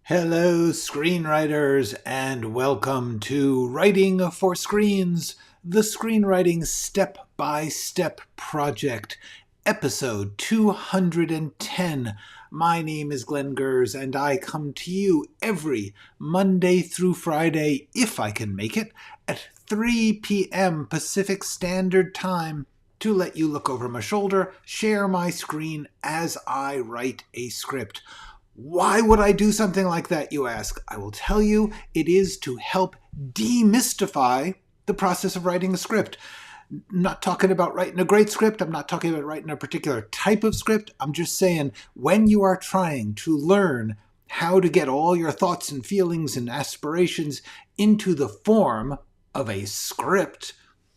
Hello, screenwriters, and welcome to Writing for Screens, the screenwriting step-by-step project, episode 210. My name is Glenn Gers, and I come to you every Monday through Friday, if I can make it, at 3 p.m. Pacific Standard Time to let you look over my shoulder, share my screen as I write a script. Why would I do something like that, you ask? I will tell you, it is to help demystify the process of writing a script. I'm not talking about writing a great script. I'm not talking about writing a particular type of script. I'm just saying when you are trying to learn how to get all your thoughts and feelings and aspirations into the form of a script,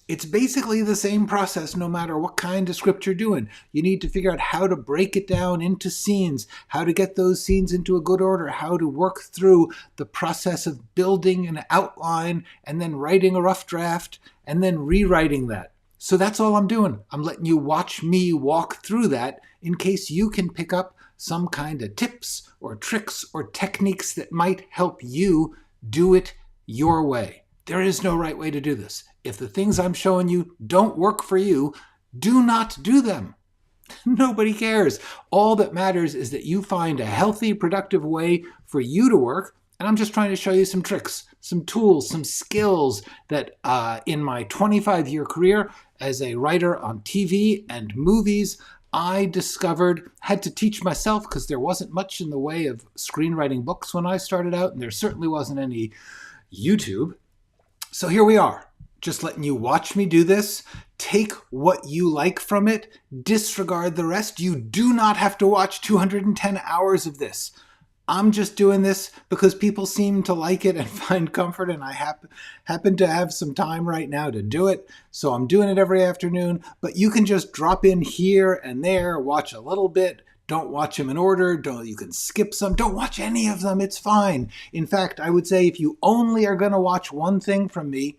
it's basically the same process no matter what kind of script you're doing. You need to figure out how to break it down into scenes, how to get those scenes into a good order, how to work through the process of building an outline and then writing a rough draft and then rewriting that. So that's all I'm doing. I'm letting you watch me walk through that in case you can pick up some kind of tips or tricks or techniques that might help you do it your way. There is no right way to do this. If the things I'm showing you don't work for you, do not do them. Nobody cares. All that matters is that you find a healthy, productive way for you to work. And I'm just trying to show you some tricks, some tools, some skills that in my 25-year career as a writer on TV and movies, I discovered, had to teach myself because there wasn't much in the way of screenwriting books when I started out, and there certainly wasn't any YouTube. So here we are, just letting you watch me do this. Take what you like from it, disregard the rest. You do not have to watch 210 hours of this. I'm just doing this because people seem to like it and find comfort, and I happen to have some time right now to do it. So I'm doing it every afternoon, but you can just drop in here and there, watch a little bit. Don't watch them in order. You can skip some. Don't watch any of them. It's fine. In fact, I would say if you only are going to watch one thing from me,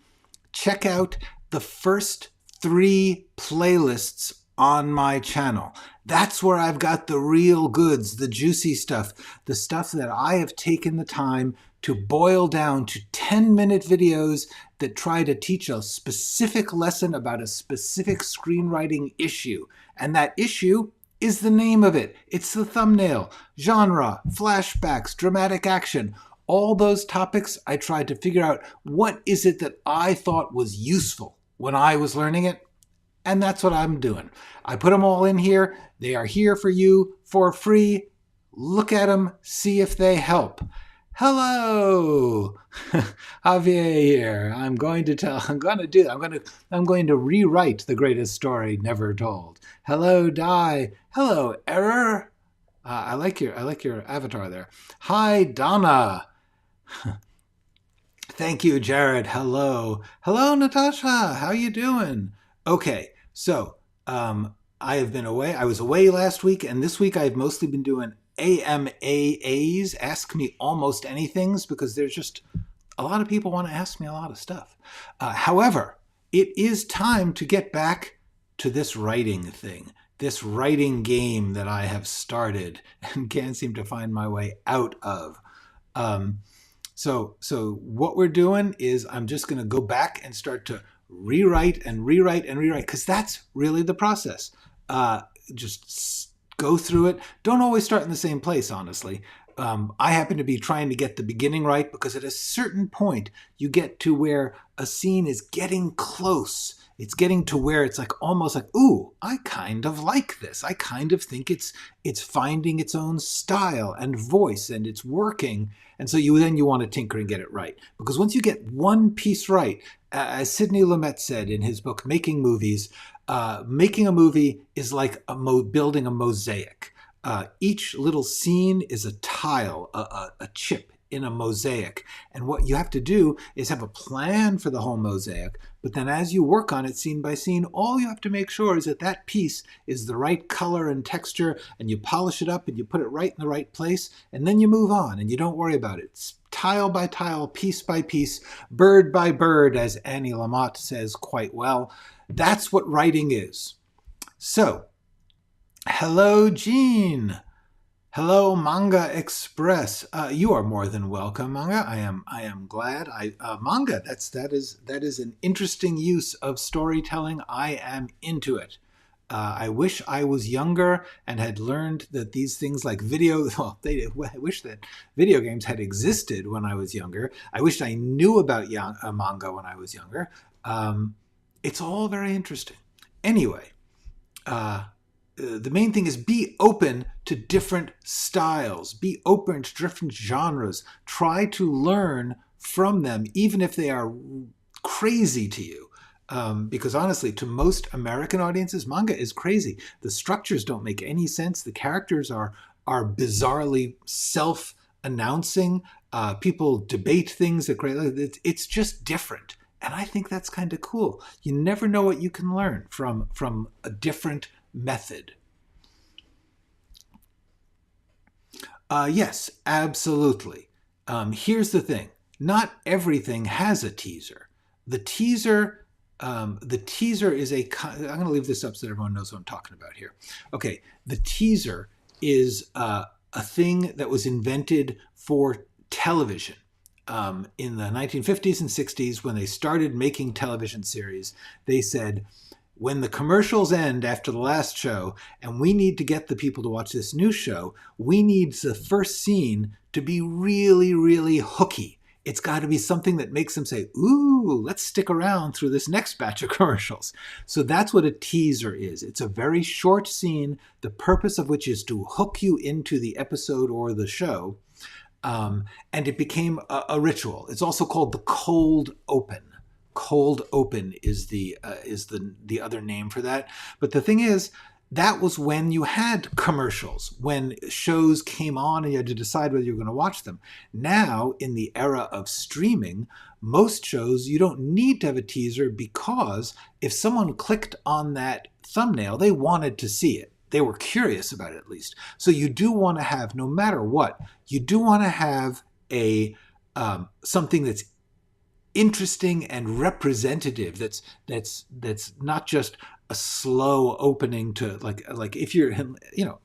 check out the first 3 playlists on my channel. That's where I've got the real goods, the juicy stuff, the stuff that I have taken the time to boil down to 10-minute videos that try to teach a specific lesson about a specific screenwriting issue. And that issue is the name of it. It's the thumbnail, genre, flashbacks, dramatic action. All those topics, I tried to figure out what is it that I thought was useful when I was learning it. And that's what I'm doing. I put them all in here. They are here for you for free. Look at them, see if they help. Hello, Javier here. I'm going to rewrite the greatest story never told. Hello, Di. Hello, Error. I like your avatar there. Hi, Donna. Thank you, Jared. Hello, Natasha. How you doing? Okay, so I have been away. I was away last week, and this week I've mostly been doing AMAs, Ask Me Almost Anythings, because there's just a lot of people want to ask me a lot of stuff. However, it is time to get back to this writing thing, this writing game that I have started and can't seem to find my way out of. So what we're doing is I'm just going to go back and start to rewrite, because that's really the process. Just go through it. Don't always start in the same place, honestly. I happen to be trying to get the beginning right because at a certain point you get to where a scene is getting close. It's getting to where it's like almost like, ooh, I kind of like this. I kind of think it's finding its own style and voice, and it's working. And so you want to tinker and get it right. Because once you get one piece right, as Sidney Lumet said in his book, Making Movies, making a movie is like building a mosaic. Each little scene is a tile, a chip in a mosaic. And what you have to do is have a plan for the whole mosaic. But then as you work on it scene by scene, all you have to make sure is that that piece is the right color and texture, and you polish it up and you put it right in the right place, and then you move on and you don't worry about it. It's tile by tile, piece by piece, bird by bird, as Annie Lamott says quite well. That's what writing is. So, hello, Jean. Hello, Manga Express. You are more than welcome, Manga. I am glad. Manga. That is an interesting use of storytelling. I am into it. I wish I was younger and had learned that these things like video. Well, I wish that video games had existed when I was younger. I wish I knew about manga when I was younger. It's all very interesting. Anyway. The main thing is be open to different styles, be open to different genres, try to learn from them, even if they are crazy to you. Because honestly, to most American audiences, manga is crazy. The structures don't make any sense. The characters are bizarrely self-announcing. People debate things. It's just different. And I think that's kind of cool. You never know what you can learn from a different method. Yes, absolutely. Here's the thing. Not everything has a teaser. The teaser is I'm going to leave this up so that everyone knows what I'm talking about here. Okay, the teaser is a thing that was invented for television. In the 1950s and 60s, when they started making television series, they said, when the commercials end after the last show and we need to get the people to watch this new show, we need the first scene to be really, really hooky. It's got to be something that makes them say, ooh, let's stick around through this next batch of commercials. So that's what a teaser is. It's a very short scene, the purpose of which is to hook you into the episode or the show. And it became a ritual. It's also called the cold open. Cold open is the other name for that. But the thing is, that was when you had commercials, when shows came on and you had to decide whether you were going to watch them. Now, in the era of streaming, most shows you don't need to have a teaser, because if someone clicked on that thumbnail, they wanted to see it. They were curious about it, at least. So you do want to have, no matter what, you do want to have a something that's interesting and representative, that's not just a slow opening to like if you're,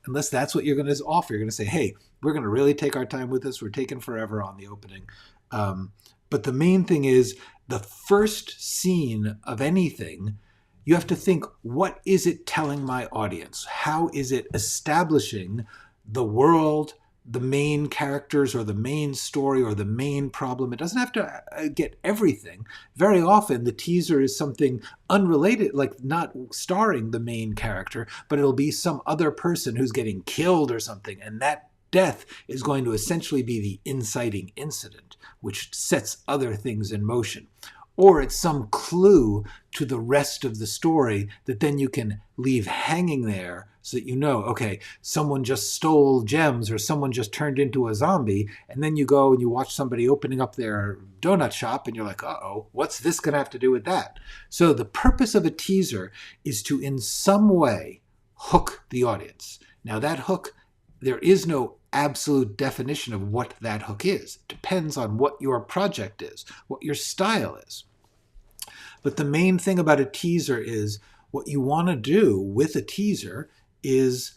unless that's what you're going to offer. You're going to say, hey, we're going to really take our time with this. We're taking forever on the opening. But the main thing is the first scene of anything, you have to think, what is it telling my audience? How is it establishing the world, the main characters, or the main story, or the main problem? It doesn't have to get everything. Very often the teaser is something unrelated, like not starring the main character, but it'll be some other person who's getting killed or something, and that death is going to essentially be the inciting incident, which sets other things in motion. Or it's some clue to the rest of the story that then you can leave hanging there so that you know, okay, someone just stole gems or someone just turned into a zombie, and then you go and you watch somebody opening up their donut shop and you're like, uh-oh, what's this going to have to do with that? So the purpose of a teaser is to, in some way, hook the audience. Now that hook, there is no absolute definition of what that hook is. It depends on what your project is, what your style is. But the main thing about a teaser is, what you want to do with a teaser is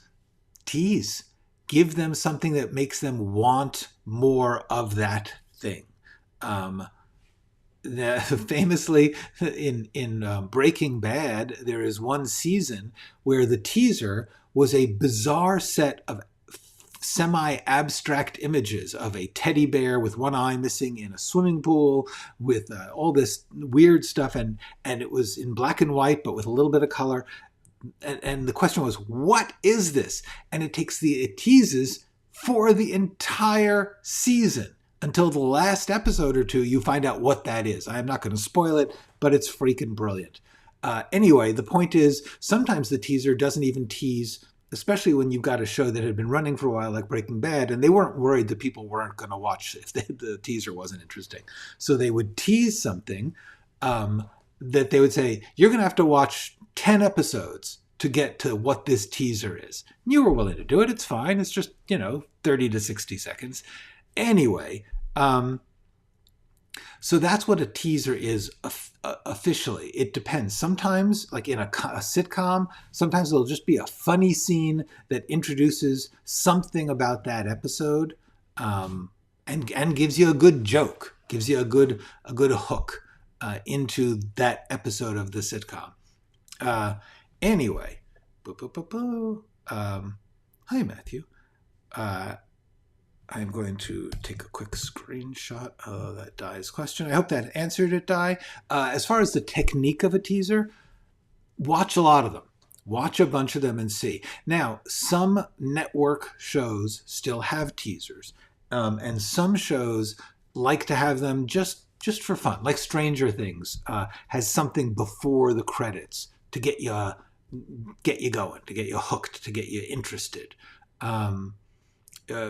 tease. Give them something that makes them want more of that thing. Famously, in Breaking Bad, there is one season where the teaser was a bizarre set of semi-abstract images of a teddy bear with one eye missing in a swimming pool with all this weird stuff, and it was in black and white but with a little bit of color, and the question was, what is this? And it teases for the entire season until the last episode or two. You find out what that is. I'm not going to spoil it, but it's freaking brilliant. Anyway, the point is, sometimes the teaser doesn't even tease, especially when you've got a show that had been running for a while, like Breaking Bad, and they weren't worried that people weren't going to watch if the teaser wasn't interesting. So they would tease something that they would say, you're going to have to watch 10 episodes to get to what this teaser is. And you were willing to do it. It's fine. It's just, 30 to 60 seconds. Anyway, so that's what a teaser is officially. It depends. Sometimes, like in a sitcom, sometimes it'll just be a funny scene that introduces something about that episode, and gives you a good joke, gives you a good hook into that episode of the sitcom. Anyway, hi Matthew. I'm going to take a quick screenshot of that Di's question. I hope that answered it, Di. As far as the technique of a teaser, watch a lot of them. Watch a bunch of them and see. Now, some network shows still have teasers, and some shows like to have them just for fun, like Stranger Things has something before the credits to get you going, to get you hooked, to get you interested.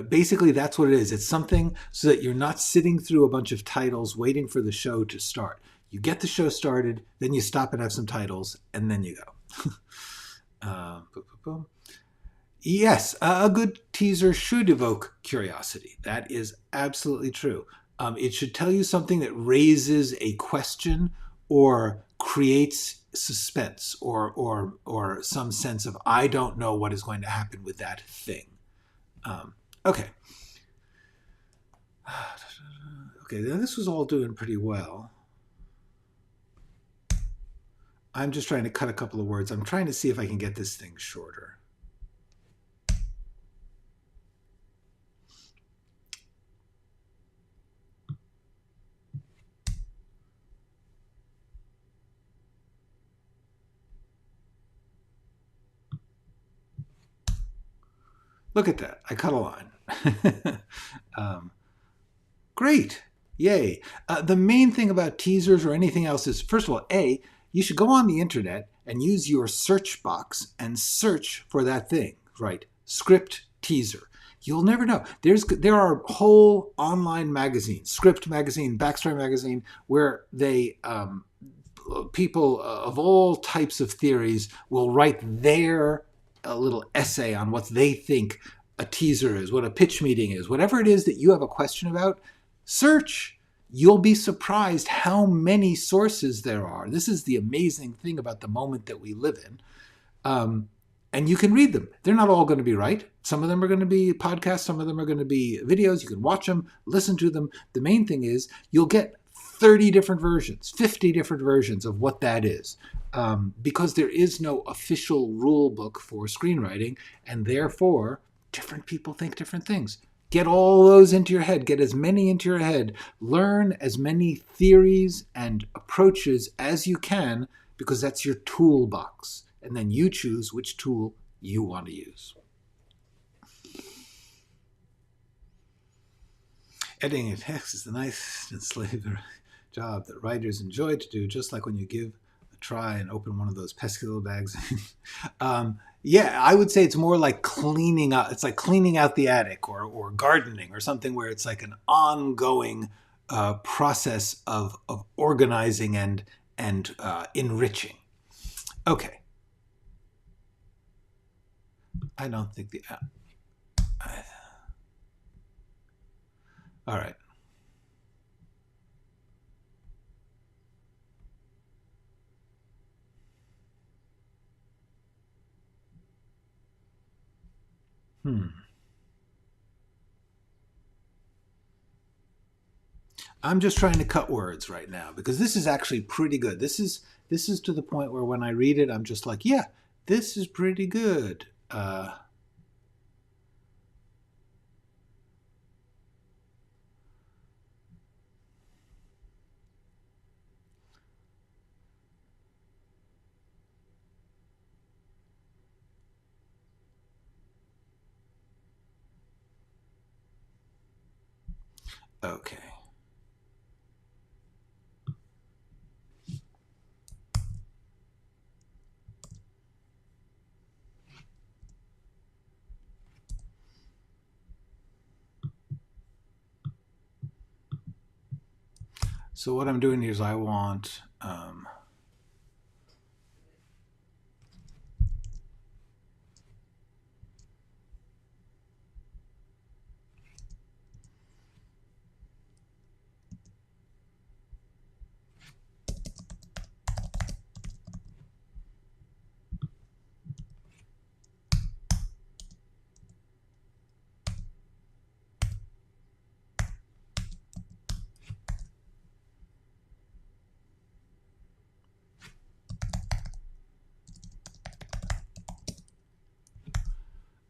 Basically, that's what it is. It's something so that you're not sitting through a bunch of titles waiting for the show to start. You get the show started, then you stop and have some titles, and then you go. Yes, a good teaser should evoke curiosity. That is absolutely true. It should tell you something that raises a question or creates suspense or some sense of, I don't know what is going to happen with that thing. Okay. Okay, now this was all doing pretty well. I'm just trying to cut a couple of words. I'm trying to see if I can get this thing shorter. Look at that. I cut a line. Great. Yay. The main thing about teasers or anything else is, first of all, you should go on the internet and use your search box and search for that thing, right? Script teaser. You'll never know. There are whole online magazines, Script magazine, Backstory magazine, where they people of all types of theories will write their little essay on what they think a teaser is, what a pitch meeting is, whatever it is that you have a question about. Search. You'll be surprised how many sources there are. This is the amazing thing about the moment that we live in. And you can read them. They're not all going to be right. Some of them are going to be podcasts. Some of them are going to be videos. You can watch them, listen to them. The main thing is you'll get 30 different versions, 50 different versions of what that is. Because there is no official rule book for screenwriting, and therefore different people think different things. Get all those into your head. Get as many into your head. Learn as many theories and approaches as you can, because that's your toolbox. And then you choose which tool you want to use. Editing a text is the nice and slave job that writers enjoy to do, just like when you give a try and open one of those pesky little bags. Yeah, I would say it's more like cleaning up. It's like cleaning out the attic or gardening or something where it's like an ongoing process of organizing and enriching. Okay. I don't think the... all right. I'm just trying to cut words right now because this is actually pretty good. This is to the point where when I read it, I'm just like, yeah, this is pretty good. Okay. So what I'm doing here is I want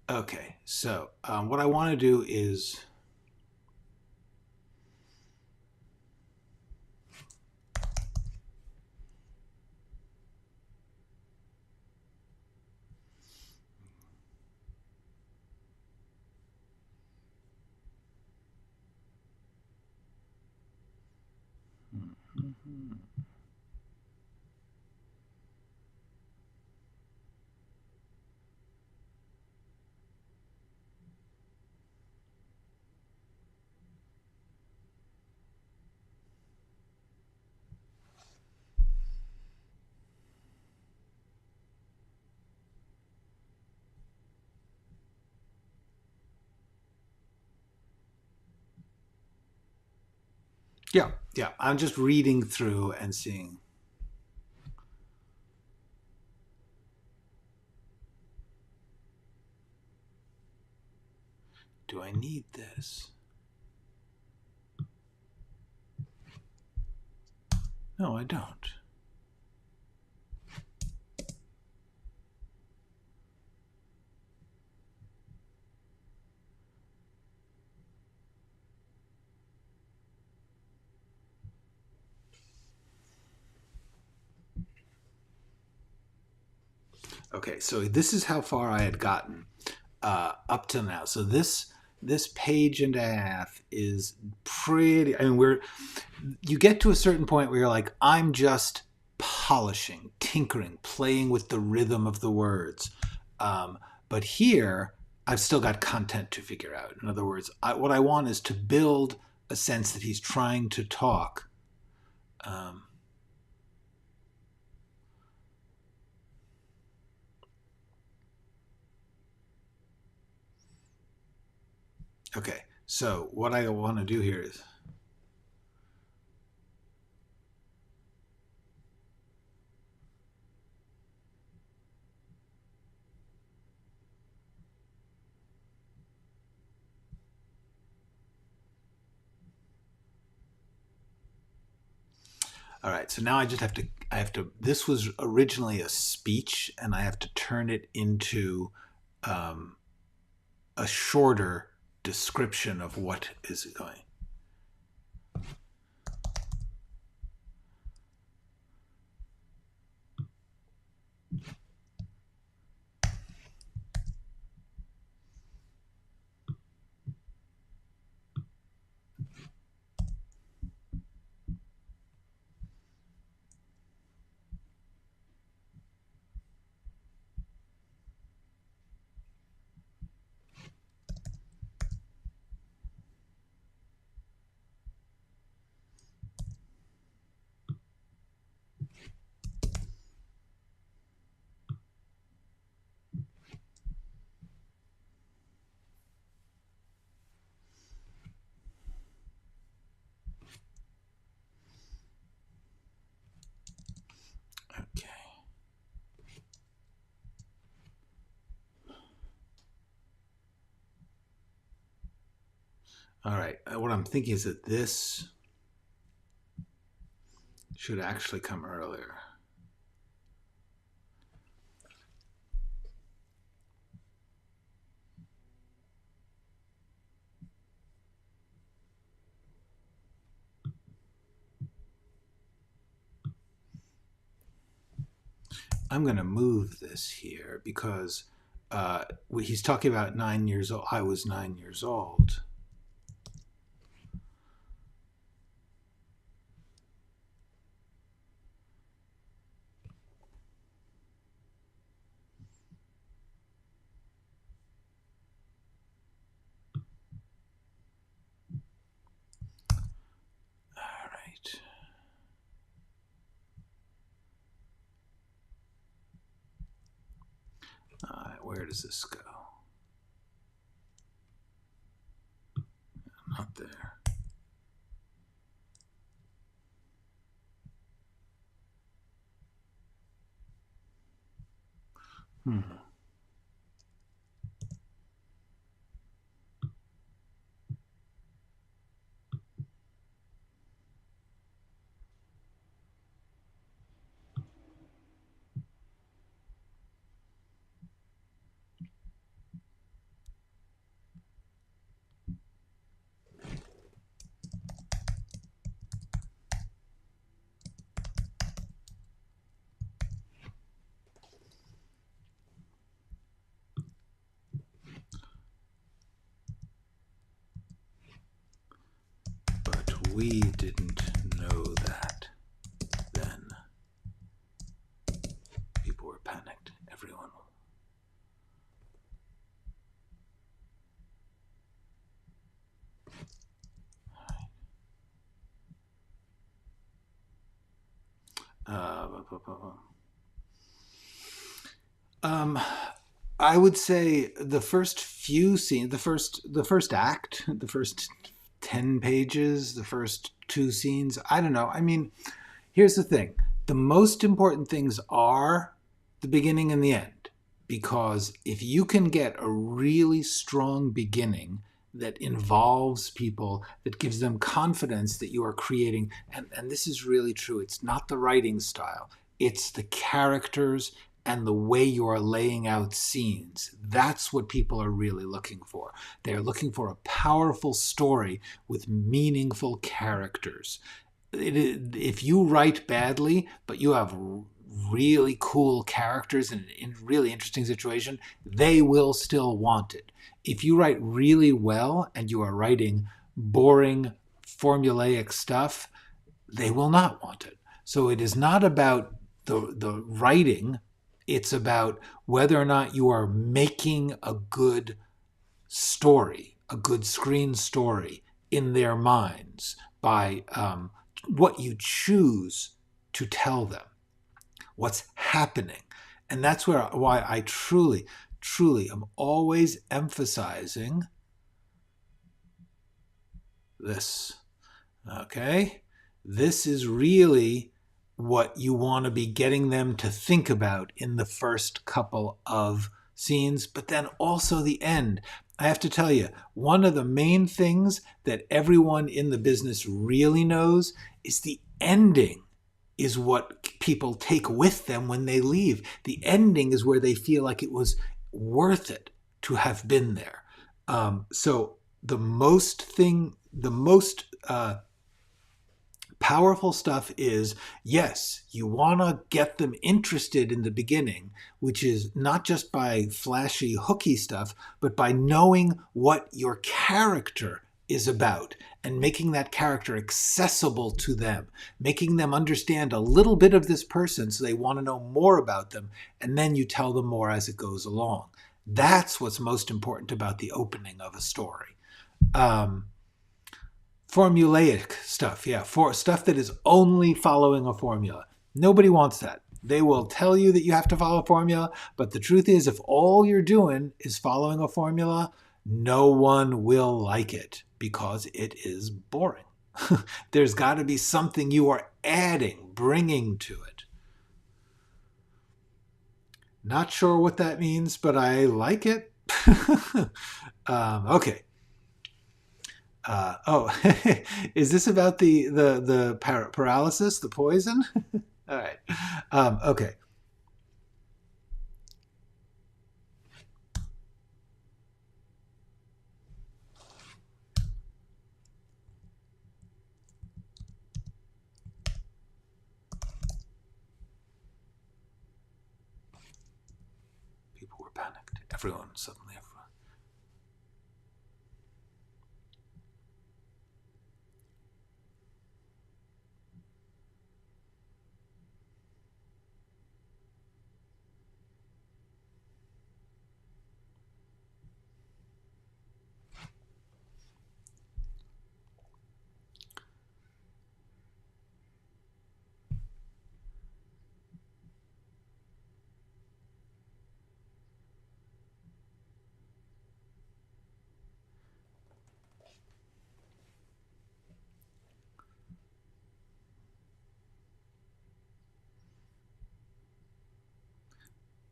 Okay, so what I want to do is yeah, I'm just reading through and seeing. Do I need this? No, I don't. Okay, so this is how far I had gotten up till now. So this page and a half is pretty. I mean, you get to a certain point where you're like, I'm just polishing, tinkering, playing with the rhythm of the words. But here, I've still got content to figure out. In other words, what I want is to build a sense that he's trying to talk. Okay, so what I want to do here is. All right, so now I have to, this was originally a speech, and I have to turn it into a shorter description of what is going. Okay. All right, what I'm thinking is that this should actually come earlier. I'm going to move this here because he's talking about 9 years old. I was 9 years old. All right. All right, where does this go? Not there. Hmm. we didn't know that then. People were panicked. Everyone. I would say the first few scenes, the first act, the first 10 pages, the first two scenes, I don't know. I mean, here's the thing. The most important things are the beginning and the end. Because if you can get a really strong beginning that involves people, that gives them confidence that you are creating, and this is really true, it's not the writing style, it's the characters and the way you are laying out scenes. That's what people are really looking for. They're looking for a powerful story with meaningful characters. If you write badly, but you have really cool characters in a really interesting situation, they will still want it. If you write really well and you are writing boring, formulaic stuff, they will not want it. So it is not about the writing, it's about whether or not you are making a good story, a good screen story in their minds by what you choose to tell them, what's happening. And that's why I truly am always emphasizing this. Okay? This is really what you want to be getting them to think about in the first couple of scenes, but then also the end. I have to tell you, one of the main things that everyone in the business really knows is the ending is what people take with them when they leave. The ending is where they feel like it was worth it to have been there. So the most powerful stuff is, yes, you want to get them interested in the beginning, which is not just by flashy, hooky stuff, but by knowing what your character is about and making that character accessible to them, making them understand a little bit of this person so they want to know more about them, and then you tell them more as it goes along. That's what's most important about the opening of a story. Formulaic stuff, for stuff that is only following a formula. Nobody wants that. They will tell you that you have to follow a formula, but the truth is, if all you're doing is following a formula, no one will like it because it is boring. There's got to be something you are adding, bringing to it. Not sure what that means, but I like it. Okay. Is this about the paralysis, the poison? All right. Okay. People were panicked. Everyone suddenly.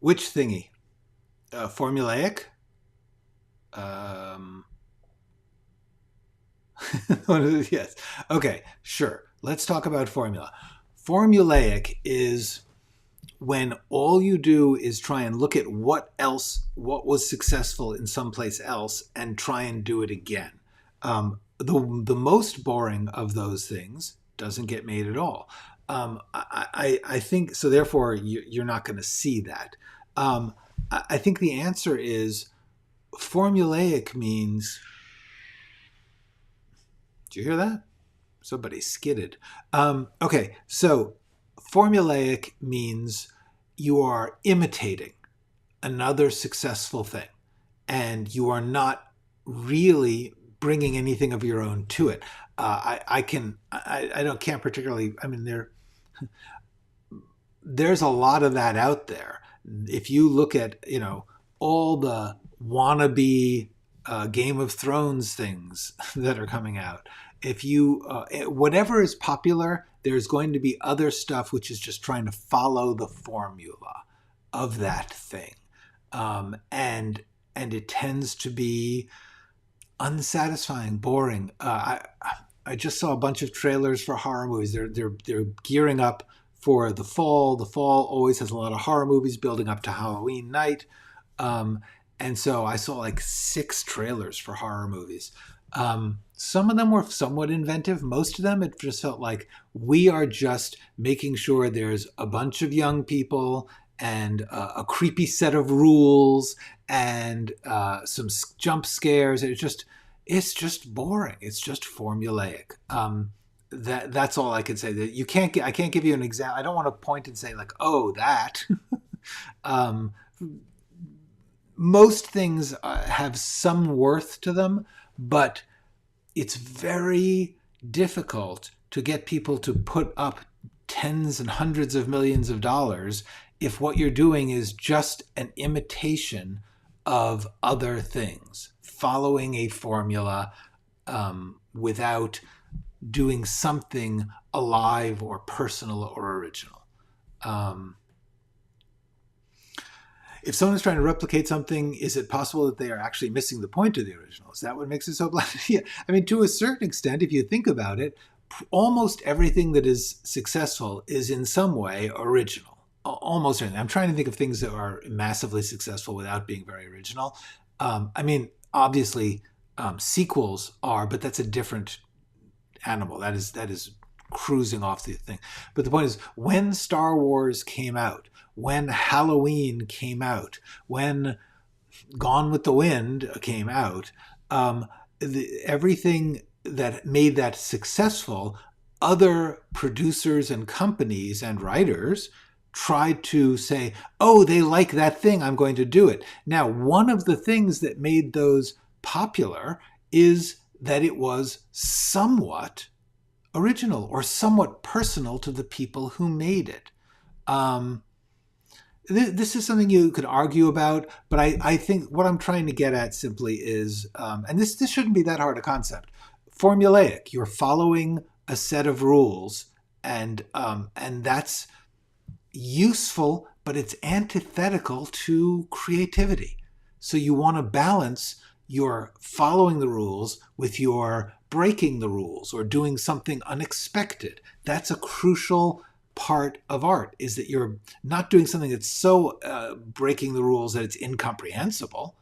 Which thingy? Formulaic? Yes. Okay, sure. Let's talk about formula. Formulaic is when all you do is try and look at what was successful in someplace else and try and do it again. The most boring of those things doesn't get made at all. I think so. Therefore, you're not going to see that. I think the answer is formulaic means. Do you hear that? somebody skidded. Okay, so formulaic means you are imitating another successful thing, and you are not really bringing anything of your own to it. I can't particularly. I mean, there's a lot of that out there. If you look at, all the wannabe Game of Thrones things that are coming out, if you whatever is popular, there's going to be other stuff which is just trying to follow the formula of that thing, and it tends to be unsatisfying, boring. I just saw a bunch of trailers for horror movies. They're gearing up for the fall. The fall always has a lot of horror movies building up to Halloween night. And so I saw like 6 trailers for horror movies. Some of them were somewhat inventive. Most of them, it just felt like we are just making sure there's a bunch of young people and a creepy set of rules and some jump scares. It's just boring. It's just formulaic. That's all I can say. That I can't give you an example. I don't want to point and say like, oh, that. Most things have some worth to them, but it's very difficult to get people to put up tens and hundreds of millions of dollars if what you're doing is just an imitation of other things, following a formula without doing something alive or personal or original. If someone is trying to replicate something, is it possible that they are actually missing the point of the original? Is that what makes it so bland? Yeah. I mean, to a certain extent, if you think about it, almost everything that is successful is in some way original. Almost everything. I'm trying to think of things that are massively successful without being very original. I mean, obviously, sequels are, but that's a different animal. That is cruising off the thing. But the point is, when Star Wars came out, when Halloween came out, when Gone with the Wind came out, everything that made that successful, other producers and companies and writers tried to say, oh, they like that thing, I'm going to do it. Now, one of the things that made those popular is that it was somewhat original or somewhat personal to the people who made it. This is something you could argue about, but I think what I'm trying to get at simply is, and this shouldn't be that hard a concept, formulaic. You're following a set of rules, and that's useful, but it's antithetical to creativity. So you want to balance your following the rules with your breaking the rules or doing something unexpected. That's a crucial part of art, is that you're not doing something that's so breaking the rules that it's incomprehensible,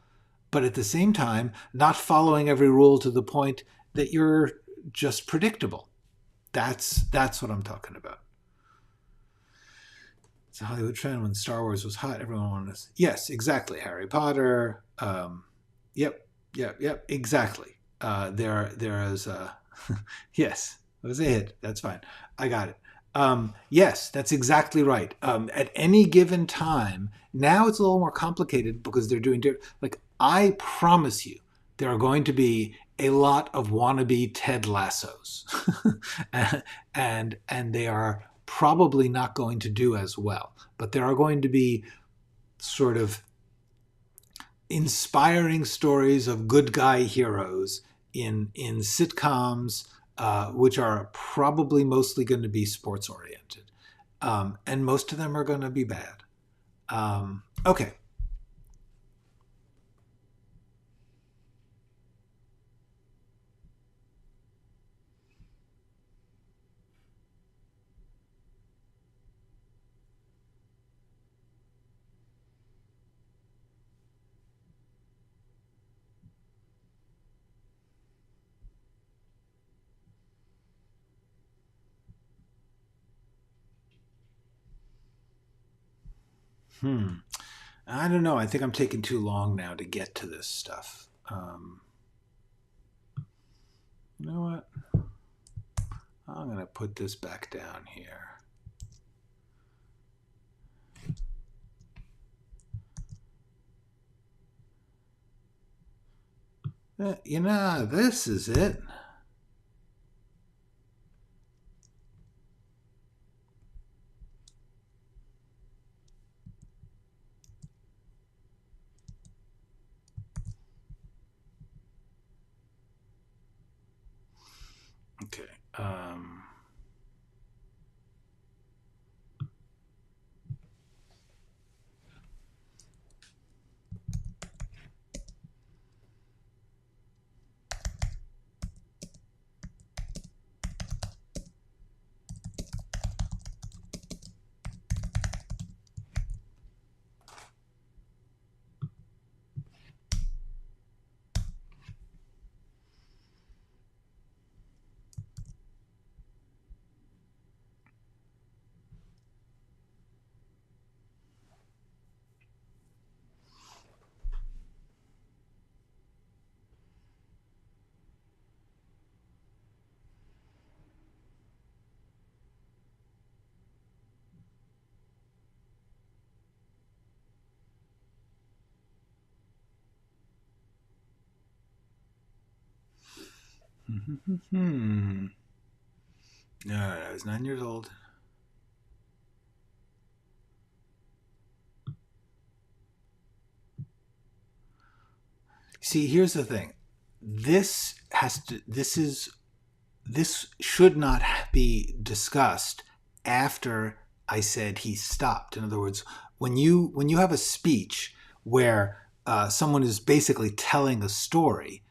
but at the same time not following every rule to the point that you're just predictable. That's what I'm talking about. It's a Hollywood trend. When Star Wars was hot, everyone wanted to... Yes, exactly. Harry Potter. Yep, exactly. There is a... Yes, it was a hit. That's fine. I got it. Yes, that's exactly right. At any given time, now it's a little more complicated because they're doing different. Like, I promise you, there are going to be a lot of wannabe Ted Lassos, and they are probably not going to do as well. But there are going to be sort of inspiring stories of good guy heroes in sitcoms, which are probably mostly going to be sports oriented. And most of them are going to be bad. Okay. I don't know. I think I'm taking too long now to get to this stuff. You know what? I'm going to put this back down here. You know, this is it. Okay. All right, I was 9 years old. See, here's the thing. This should not be discussed after I said he stopped. In other words, when you have a speech where someone is basically telling a story,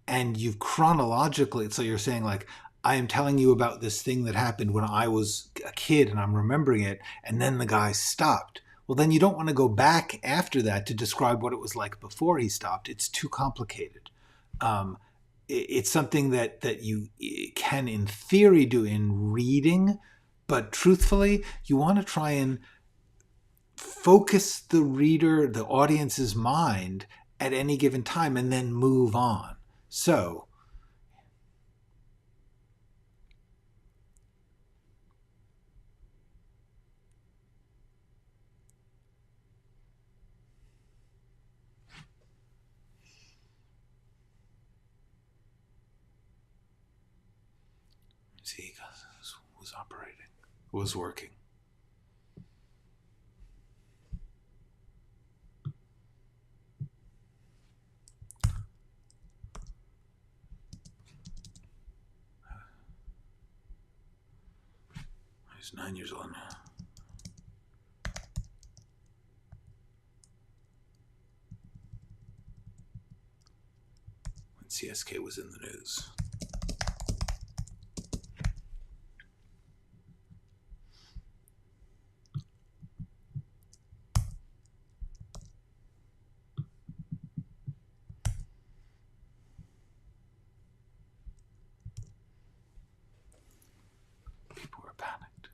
and you've chronologically, so you're saying like, I am telling you about this thing that happened when I was a kid and I'm remembering it, and then the guy stopped. Well, then you don't want to go back after that to describe what it was like before he stopped. It's too complicated. It's something that you can, in theory, do in reading, but truthfully, you want to try and focus the reader, the audience's mind at any given time, and then move on. So, see, this was operating, was working. I was 9 years old now. When CSK was in the news. People were panicked.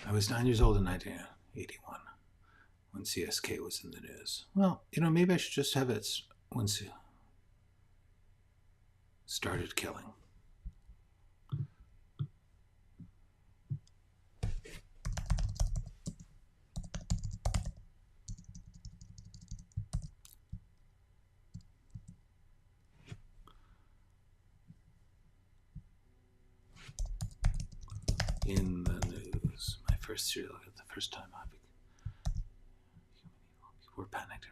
I was 9 years old in 1981 when CSK was in the news. Well, maybe I should just have it once it started killing. In the news. My first serial, the first time I became people were panicked.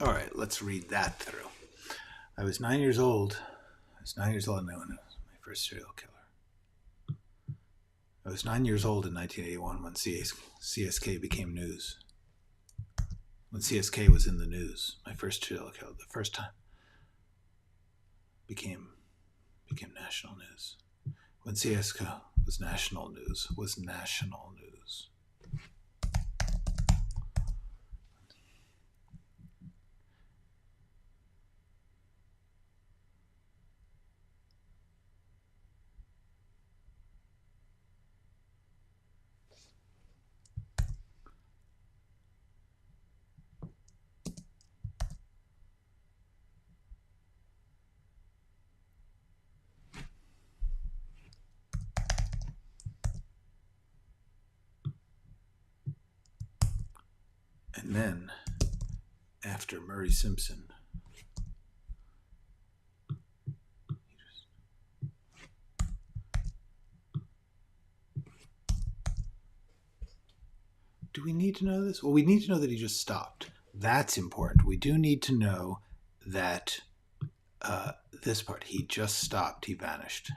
All right, let's read that through. I was 9 years old. I was 9 years old when it was my first serial killer. I was 9 years old in 1981 when CSK became news. When CSK was in the news, my first serial killer, the first time, became national news. When CSK was national news, And then, after Murray Simpson, do we need to know this? Well, we need to know that he just stopped. That's important. We do need to know that this part, he just stopped, he vanished.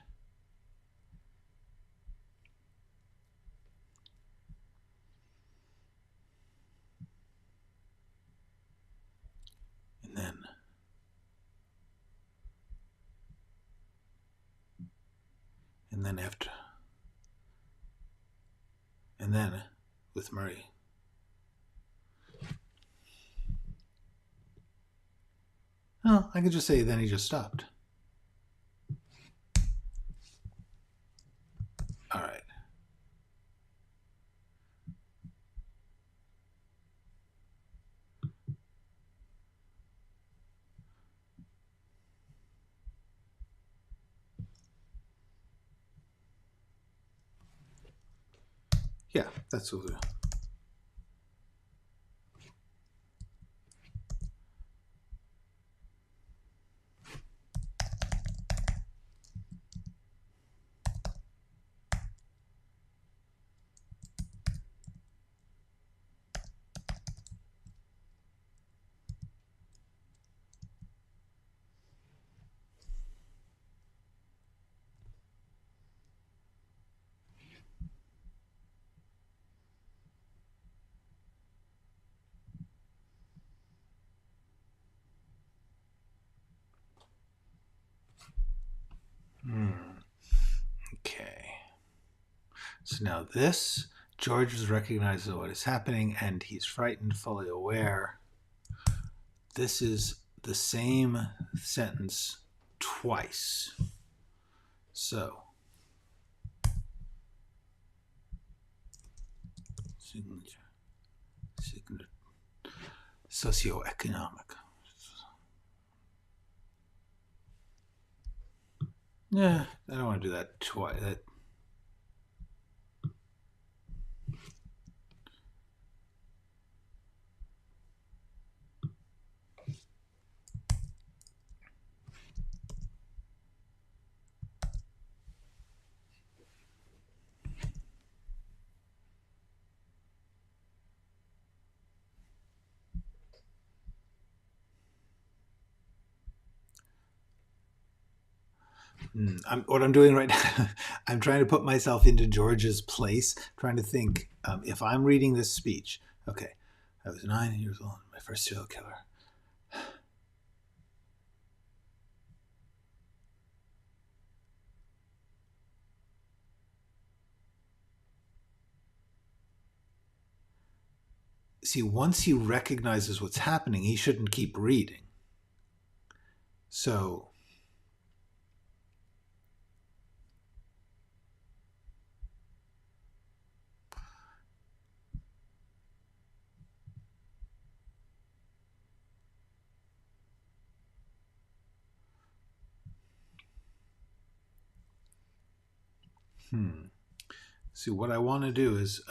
And then with Murray. Oh, I could just say then he just stopped. All right. Yeah, that's what we'll do. Okay. So now this, George recognizes what is happening and he's frightened, fully aware. This is the same sentence twice. So, socioeconomic. Yeah, I don't want to do that twice. What I'm doing right now, I'm trying to put myself into George's place, trying to think if I'm reading this speech. Okay, I was 9 years old, my first serial killer. See, once he recognizes what's happening, he shouldn't keep reading. So, see, what I want to do is,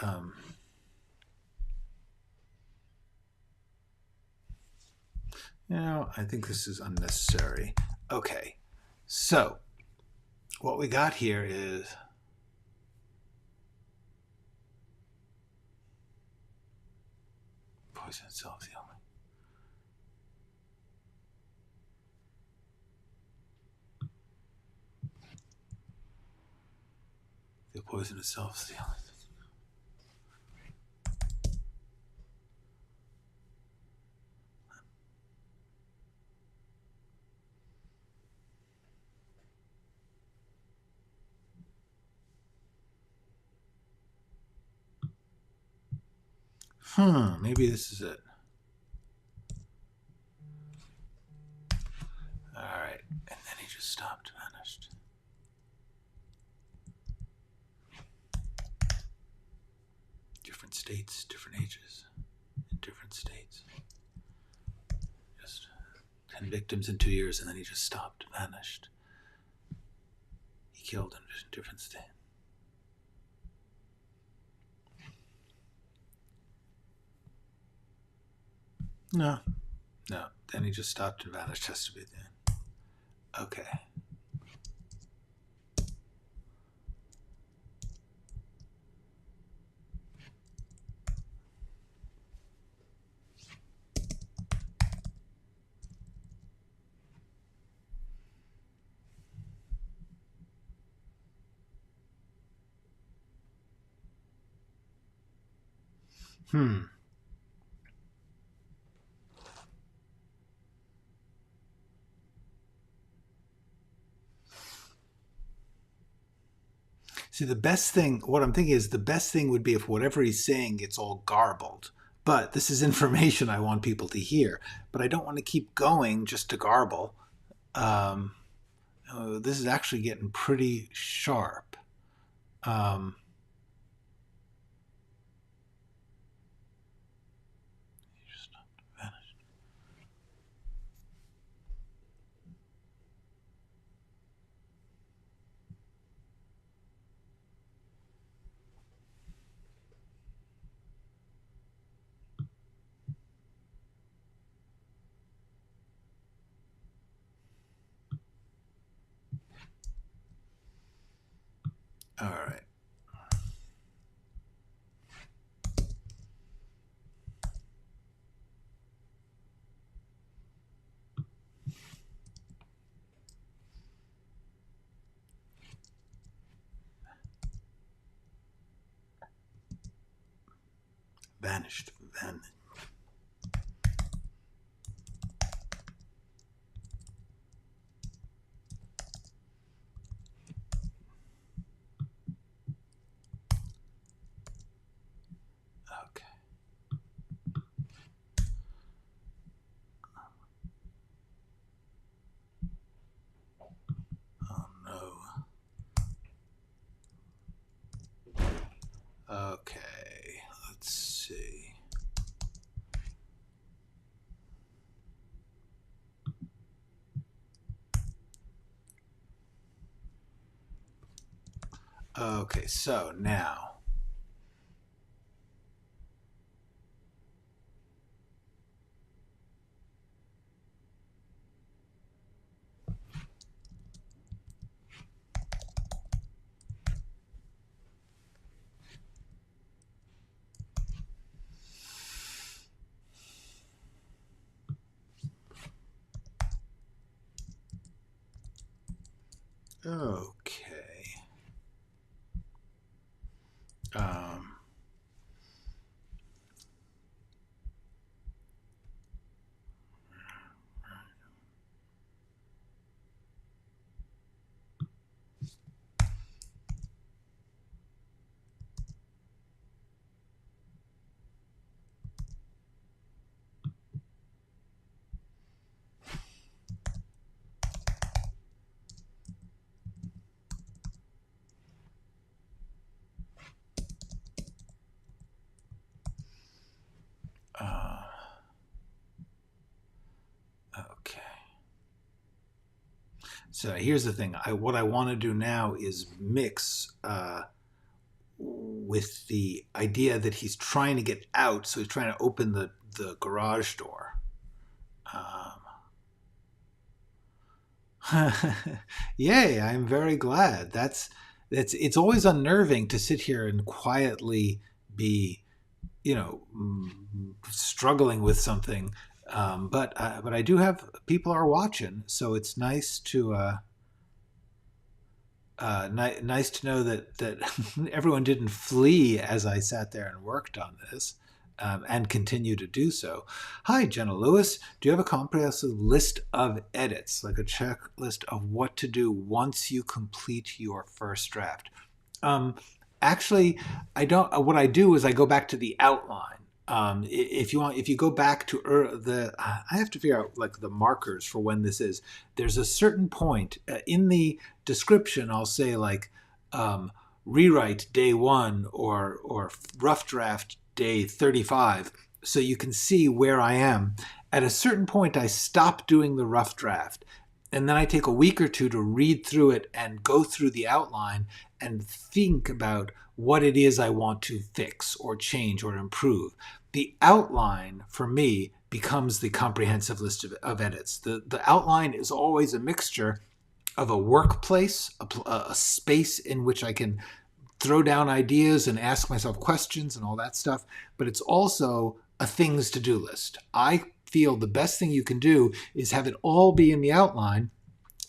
I think this is unnecessary. Okay, so what we got here is poison itself. The poison itself. Maybe this is it. All right, and then he just stopped, vanished. Different states, different ages, in different states. Just 10 victims in 2 years, and then he just stopped, vanished. He killed in different states. No. Then he just stopped and vanished. Has to be the end. Okay. See, the best thing, what I'm thinking is the best thing would be if whatever he's saying gets all garbled. But this is information I want people to hear. But I don't want to keep going just to garble. This is actually getting pretty sharp. All right. Vanished. Okay, let's see. Okay, so now. Okay. Okay. So here's the thing. What I want to do now is mix with the idea that he's trying to get out, so he's trying to open the garage door. Yay! I'm very glad. It's always unnerving to sit here and quietly be, struggling with something. But I do have people are watching, so it's nice to. Nice to know that everyone didn't flee as I sat there and worked on this, and continue to do so. Hi, Jenna Lewis. Do you have a comprehensive list of edits, like a checklist of what to do once you complete your first draft? Actually, I don't. What I do is I go back to the outline. If you go back to I have to figure out like the markers for when this is. There's a certain point in the description. I'll say like rewrite day 1 or rough draft day 35, so you can see where I am. At a certain point, I stop doing the rough draft, and then I take a week or two to read through it and go through the outline and think about what it is I want to fix or change or improve. The outline, for me, becomes the comprehensive list of edits. The outline is always a mixture of a workplace, a space in which I can throw down ideas and ask myself questions and all that stuff, but it's also a things to do list. I feel the best thing you can do is have it all be in the outline,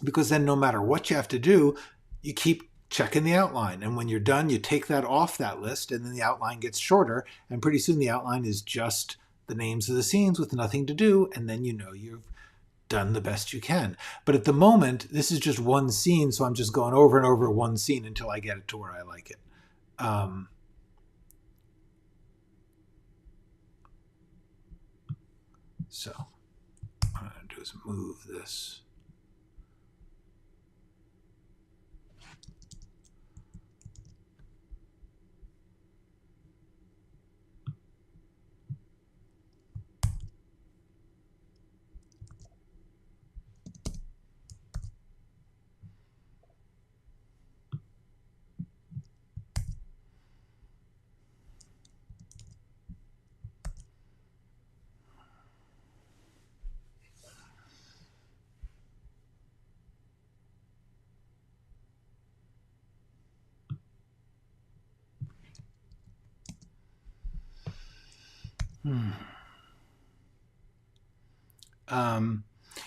because then no matter what you have to do, you keep checking the outline. And when you're done, you take that off that list, and then the outline gets shorter. And pretty soon the outline is just the names of the scenes with nothing to do. And then you know you've done the best you can. But at the moment, this is just one scene. So I'm just going over and over one scene until I get it to where I like it. So what I'm going to do is move this.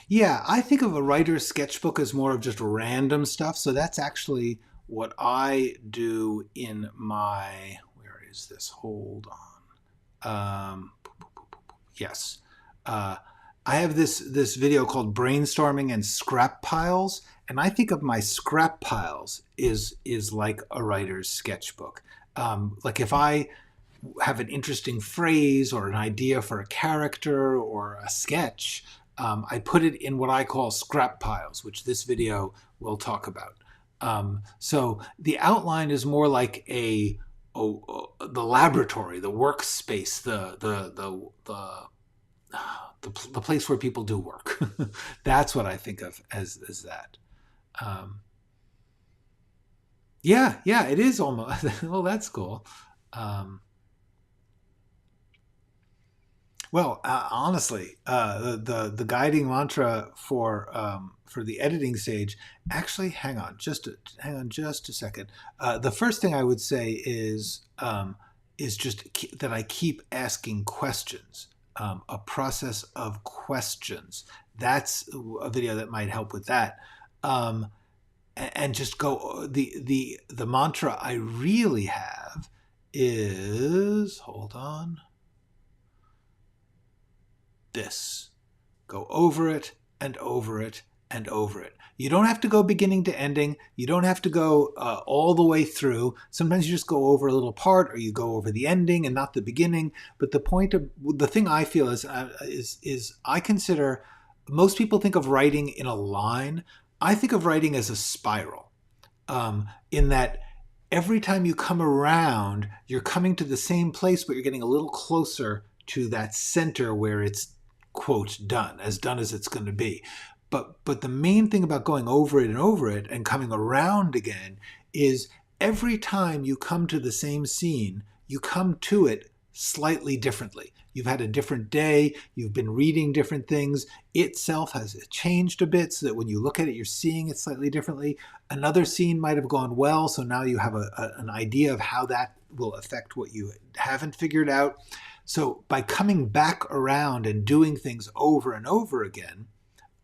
Yeah, I think of a writer's sketchbook as more of just random stuff. So that's actually what I do in my, where is this? Hold on. Yes. I have this video called Brainstorming and Scrap Piles. And I think of my scrap piles is like a writer's sketchbook. Like if I have an interesting phrase or an idea for a character or a sketch, I put it in what I call scrap piles, which this video will talk about. So the outline is more like the laboratory, the workspace, the place where people do work. That's what I think of as that. Yeah, it is almost. Well, that's cool. Well, honestly, the guiding mantra for the editing stage, actually, hang on just a second. The first thing I would say is just that I keep asking questions. A process of questions. That's a video that might help with that. And just go. The mantra I really have is, hold on. This. Go over it and over it and over it. You don't have to go beginning to ending. You don't have to go all the way through. Sometimes you just go over a little part, or you go over the ending and not the beginning. But the thing I feel is I consider, most people think of writing in a line. I think of writing as a spiral, in that every time you come around, you're coming to the same place, but you're getting a little closer to that center where it's, quote, done as it's going to be. But the main thing about going over it and over it and coming around again is every time you come to the same scene, you come to it slightly differently. You've had a different day, you've been reading different things, itself has changed a bit so that when you look at it, you're seeing it slightly differently. Another scene might have gone well, so now you have an idea of how that will affect what you haven't figured out. So by coming back around and doing things over and over again,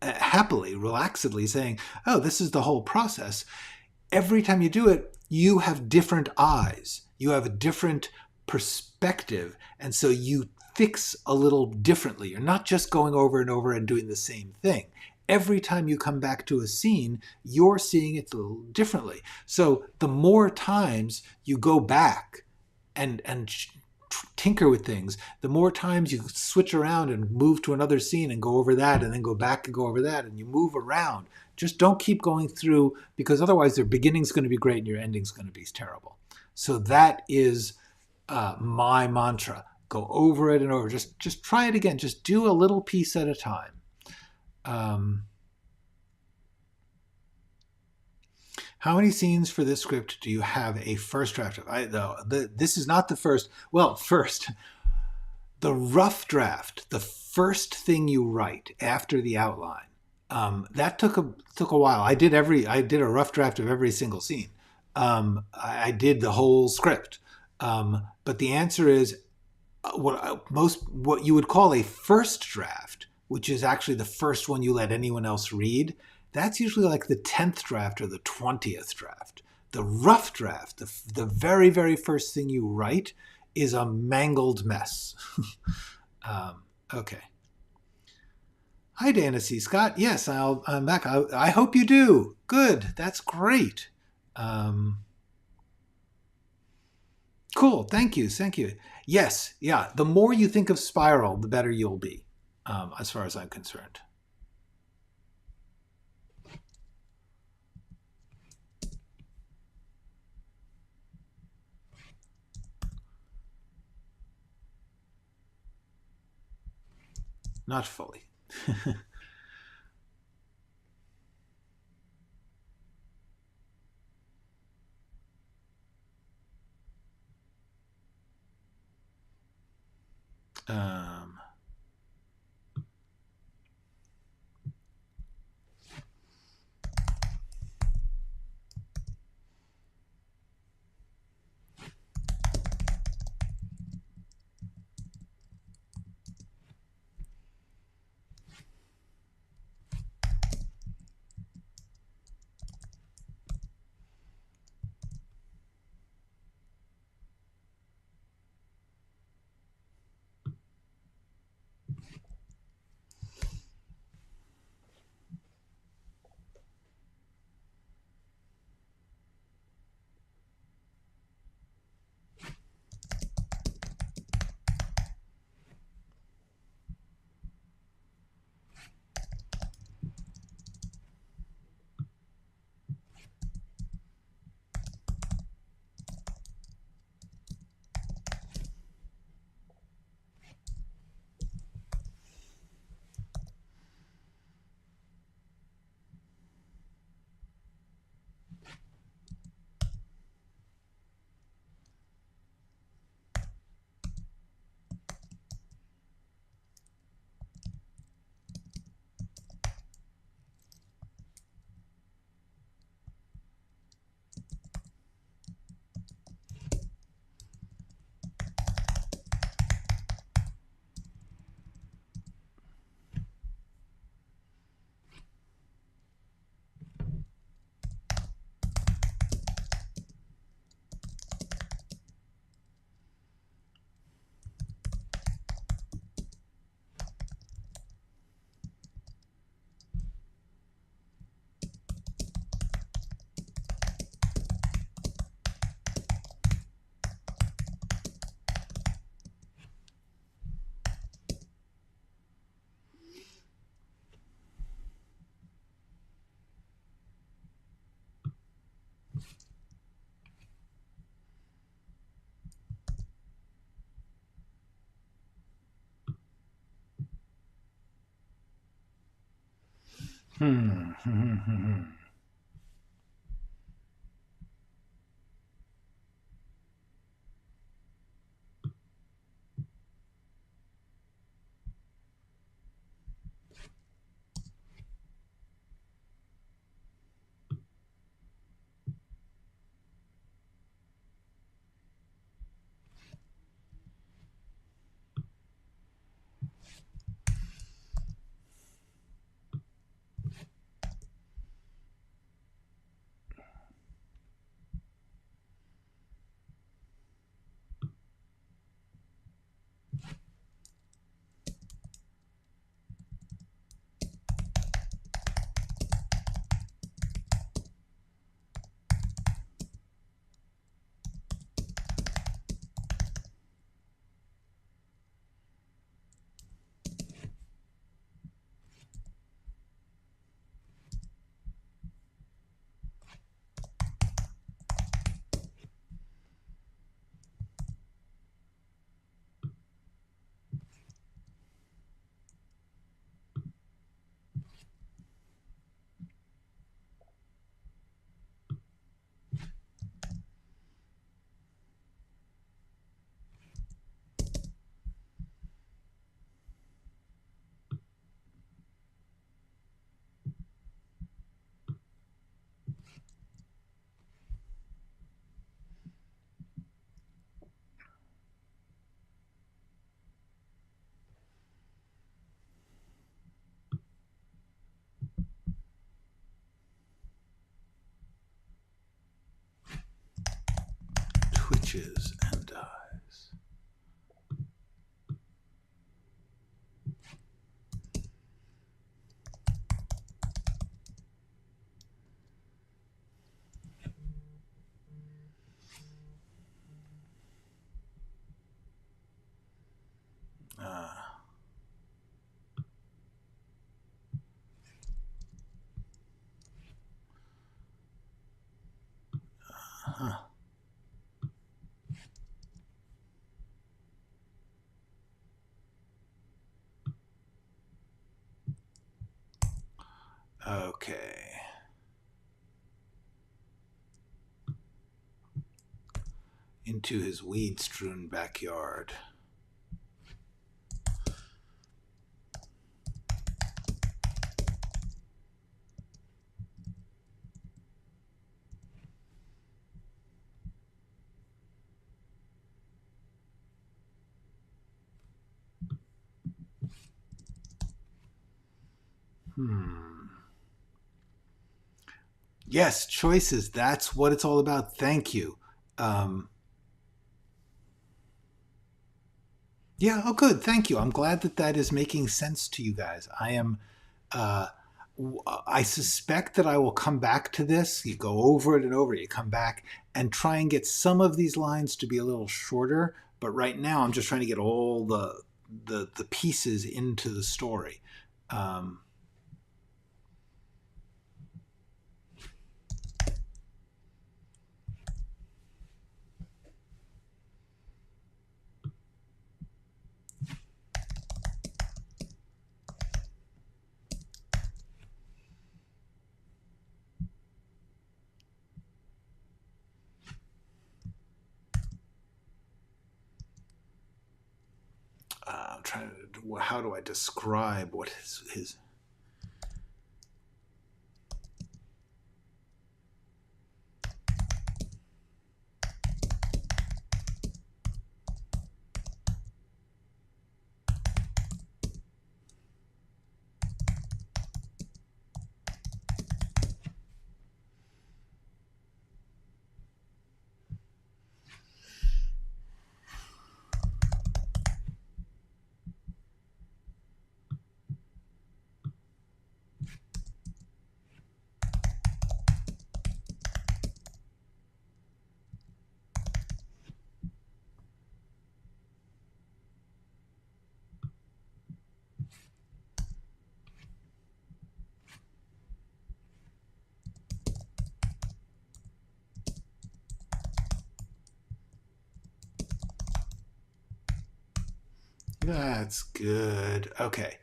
happily, relaxedly saying, oh, this is the whole process, every time you do it, you have different eyes. You have a different perspective. And so you fix a little differently. You're not just going over and over and doing the same thing. Every time you come back to a scene, you're seeing it a little differently. So the more times you go back and tinker with things, the more times you switch around and move to another scene and go over that and then go back and go over that, and you move around. Just don't keep going through, because otherwise their beginning's going to be great and your ending's going to be terrible. So that is my mantra. Go over it and over. Just try it again. Just do a little piece at a time. How many scenes for this script do you have a first draft of? This is not the first. Well, first, the rough draft, the first thing you write after the outline, that took a while. I did a rough draft of every single scene. I did the whole script. But the answer is what you would call a first draft, which is actually the first one you let anyone else read. That's usually like the 10th draft or the 20th draft. The rough draft, the very, very first thing you write, is a mangled mess. Okay. Hi, Dana C. Scott. Yes, I'm back. I hope you do. Good. That's great. Cool. Thank you. Yes. Yeah. The more you think of Spiral, the better you'll be, as far as I'm concerned. Not fully. sketches and dies. Huh. Okay. Into his weed-strewn backyard. Yes, choices. That's what it's all about. Thank you. Yeah, oh, good. Thank you. I'm glad that that is making sense to you guys. Uh, I suspect that I will come back to this. You go over it and over it, you come back and try and get some of these lines to be a little shorter. But right now, I'm just trying to get all the pieces into the story. I'm trying to, how do I describe what his That's good. Okay.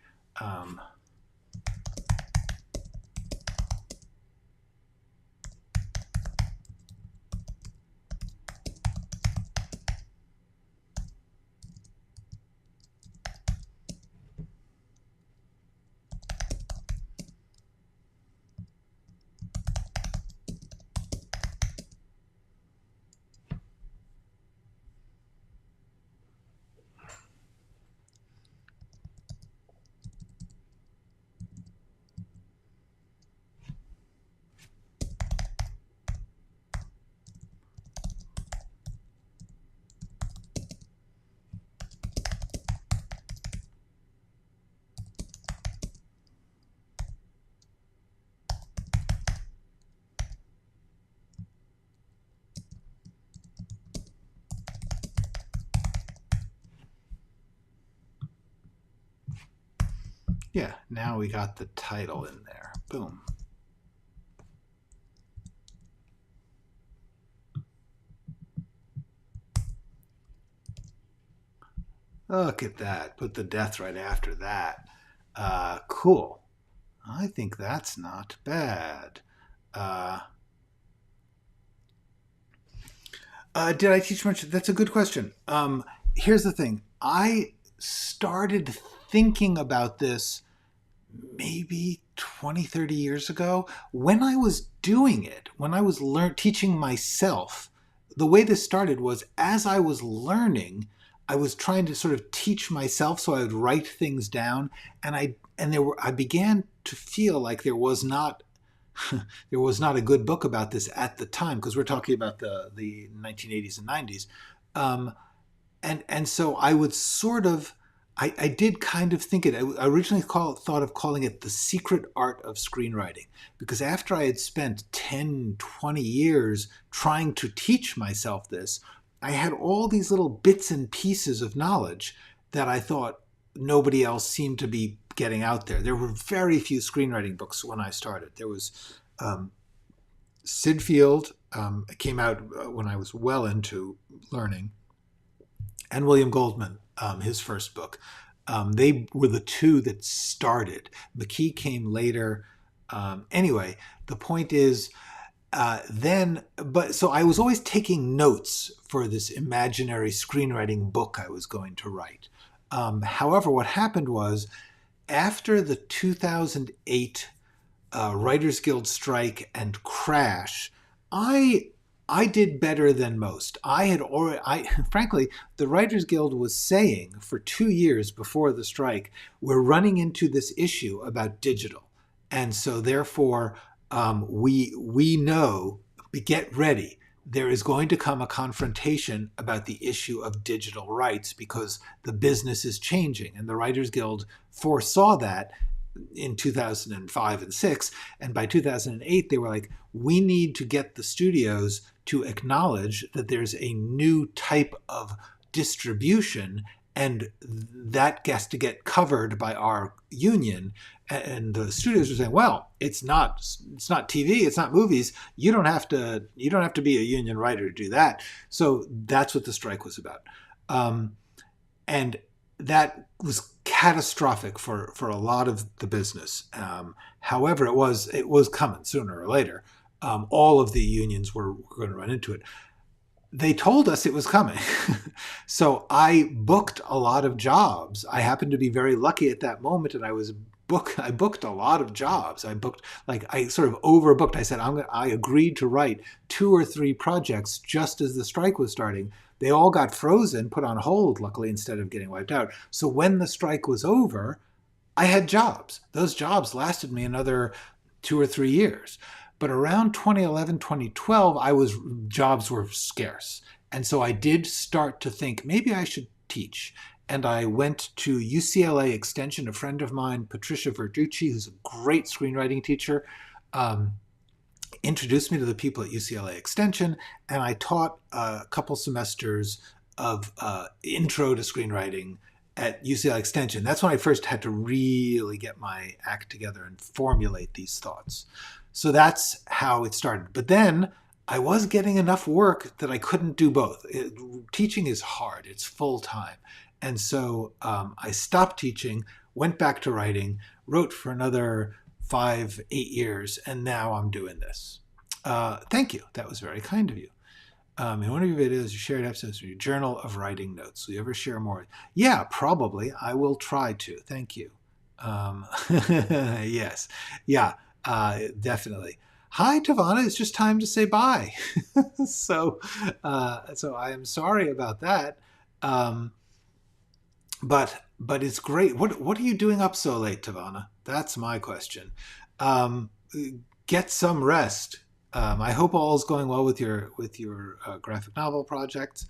Yeah, now we got the title in there. Boom. Look at that. Put the death right after that. Cool. I think that's not bad. Did I teach much? That's a good question. Here's the thing. I started thinking about this maybe 20, 30 years ago. When I was doing it, when I was teaching myself, the way this started was as I was learning, I was trying to sort of teach myself, so I would write things down, and I began to feel like there was not there was not a good book about this at the time, because we're talking about the 1980s and 90s. Um, and so I would sort of, I did kind of think it. I originally thought of calling it The Secret Art of Screenwriting, because after I had spent 10, 20 years trying to teach myself this, I had all these little bits and pieces of knowledge that I thought nobody else seemed to be getting out there. There were very few screenwriting books when I started. There was Sid Field, it came out when I was well into learning, and William Goldman, his first book. They were the two that started. McKee came later. Anyway, the point is, so I was always taking notes for this imaginary screenwriting book I was going to write. However, what happened was, after the 2008 Writers Guild strike and crash, I did better than most. Frankly, the Writers Guild was saying for 2 years before the strike, we're running into this issue about digital. And so therefore, we know, get ready, there is going to come a confrontation about the issue of digital rights, because the business is changing. And the Writers Guild foresaw that in 2005 and 6. And by 2008, they were like, we need to get the studios to acknowledge that there's a new type of distribution, and that has to get covered by our union. And the studios were saying, well, it's not TV, it's not movies. You don't have to be a union writer to do that. So that's what the strike was about. And that was catastrophic for a lot of the business. However, it was coming sooner or later. All of the unions were going to run into it. They told us it was coming. So I booked a lot of jobs. I happened to be very lucky at that moment, and I booked a lot of jobs. I sort of overbooked. I said, I agreed to write 2 or 3 projects just as the strike was starting. They all got frozen, put on hold, luckily, instead of getting wiped out. So when the strike was over, I had jobs. Those jobs lasted me another 2 or 3 years. But around 2011, 2012, jobs were scarce. And so I did start to think, maybe I should teach. And I went to UCLA Extension. A friend of mine, Patricia Verducci, who's a great screenwriting teacher, introduced me to the people at UCLA Extension, and I taught a couple semesters of intro to screenwriting at UCLA Extension. That's when I first had to really get my act together and formulate these thoughts. So that's how it started. But then I was getting enough work that I couldn't do both. Teaching is hard. It's full time. And so I stopped teaching, went back to writing, wrote for another 5, 8 years, and now I'm doing this. Thank you. That was very kind of you. In one of your videos, you shared episodes from your journal of writing notes. Will you ever share more? Yeah, probably. I will try to. Thank you. Yes. Yeah, definitely. Hi, Tavana. It's just time to say bye. So I am sorry about that. But it's great. What are you doing up so late, Tavana? That's my question. Get some rest. I hope all is going well with your graphic novel projects.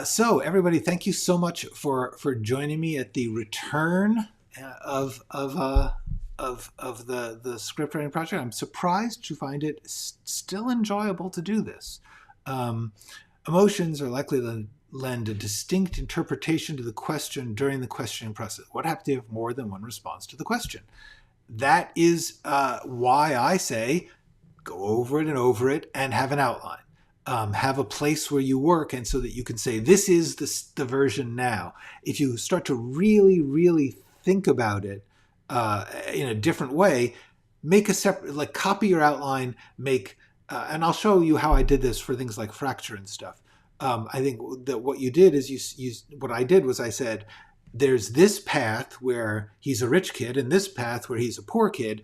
So everybody, thank you so much for joining me at the return of the script writing project. I'm surprised to find it still enjoyable to do this. Emotions are likely to lend a distinct interpretation to the question during the questioning process. What happens if you have more than one response to the question? That is why I say go over it and have an outline. Have a place where you work, and so that you can say, this is the version now. If you start to really, really think about it in a different way, make a separate, copy your outline, and I'll show you how I did this for things like fracture and stuff. I think that what you did is what I did was I said, there's this path where he's a rich kid and this path where he's a poor kid.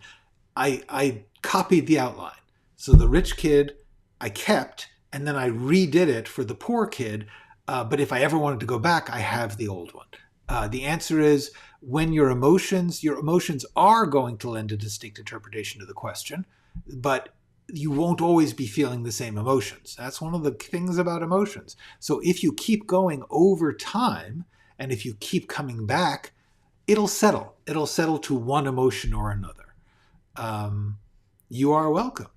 I copied the outline. So the rich kid I kept, and then I redid it for the poor kid. But if I ever wanted to go back, I have the old one. The answer is when your emotions are going to lend a distinct interpretation to the question, but you won't always be feeling the same emotions. That's one of the things about emotions. So if you keep going over time, and if you keep coming back, it'll settle. It'll settle to one emotion or another. You are welcome.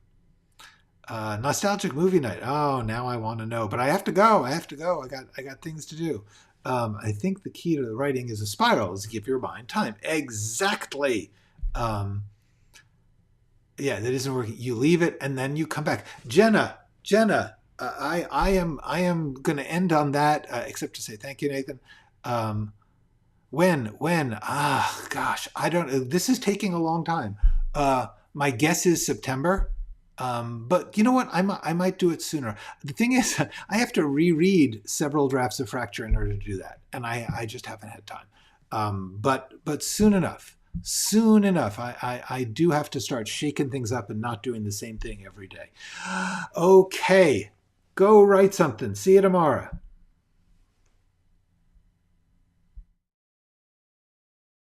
Nostalgic movie night. Oh, now I want to know, but I have to go. I got things to do. I think the key to the writing is a spiral, is to give your mind time. Exactly. Yeah, that isn't working. You leave it and then you come back. Jenna, I am going to end on that, except to say thank you, Nathan. When? Gosh, I don't. This is taking a long time. My guess is September. But you know what? I might do it sooner. The thing is, I have to reread several drafts of Fracture in order to do that, and I just haven't had time. But soon enough. Soon enough, I do have to start shaking things up and not doing the same thing every day. Okay, go write something. See you tomorrow.